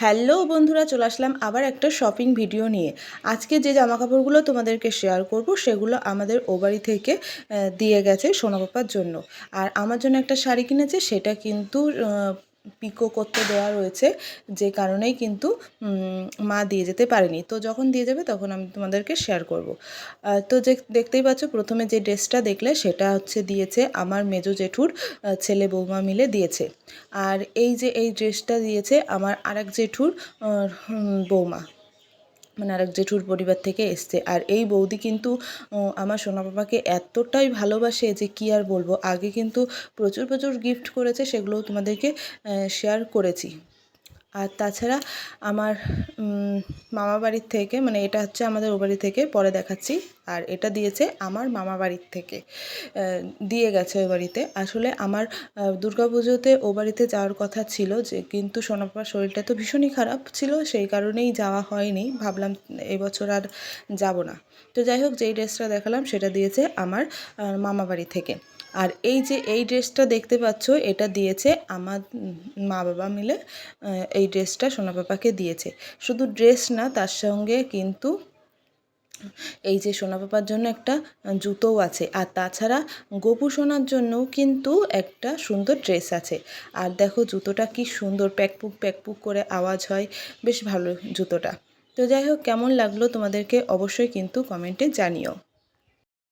Hello বন্ধুরা, চলে আসলাম আবার একটা শপিং ভিডিও নিয়ে। আজকে যে জামা কাপড়গুলো তোমাদেরকে শেয়ার করব সেগুলো আমাদের ও বাড়ি থেকে দিয়ে গেছে সোনা পাপার জন্য। আর আমার জন্য একটা শাড়ি কিনেছে, সেটা কিন্তু পিকো করতে দেওয়া রয়েছে, যে কারণেই কিন্তু মা দিয়ে যেতে পারেনি। তো যখন দিয়ে যাবে তখন আমি তোমাদেরকে শেয়ার করব। তো যে দেখতেই পাচ্ছ, প্রথমে যে ড্রেসটা দেখলে সেটা হচ্ছে দিয়েছে আমার মেজো জেঠুর ছেলে বৌমা মিলে দিয়েছে। আর এই যে এই ড্রেসটা দিয়েছে আমার আরেক জেঠুর বৌমা, মানে আরেক জেঠুর পরিবার থেকে এসছে। আর এই বৌদি কিন্তু আমার সোনা বাবাকে এতটাই ভালোবাসে যে কি আর বলবো। আগে কিন্তু প্রচুর প্রচুর গিফট করেছে, সেগুলোও তোমাদেরকে শেয়ার করেছি। আর তাছাড়া আমার মামা বাড়ির থেকে, মানে এটা হচ্ছে আমাদের ও বাড়ি থেকে, পরে দেখাচ্ছি। আর এটা দিয়েছে আমার মামা বাড়ির থেকে, দিয়ে গেছে ওই বাড়িতে। আসলে আমার দুর্গাপুজোতে ও বাড়িতে যাওয়ার কথা ছিল, যে কিন্তু সোনাপাপার শরীরটা তো ভীষণই খারাপ ছিল, সেই কারণেই যাওয়া হয়নি। ভাবলাম এবছর আর যাব না। তো যাই হোক, যেই ড্রেসটা দেখালাম সেটা দিয়েছে আমার মামা বাড়ি থেকে। আর এই যে এই ড্রেসটা দেখতে পাচ্ছ, এটা দিয়েছে আমার মা বাবা মিলে। এই ড্রেসটা সোনা পাপাকে দিয়েছে। শুধু ড্রেস না, তার সঙ্গে কিন্তু এই যে সোনা পাপার জন্য একটা জুতোও আছে। আর তাছাড়া গোপু সোনার জন্যও কিন্তু একটা সুন্দর ড্রেস আছে। আর দেখো জুতোটা কি সুন্দর, প্যাকপুক প্যাকপুক করে আওয়াজ হয়, বেশ ভালো জুতোটা। তো যাই হোক, কেমন লাগলো তোমাদেরকে অবশ্যই কিন্তু কমেন্টে জানিও।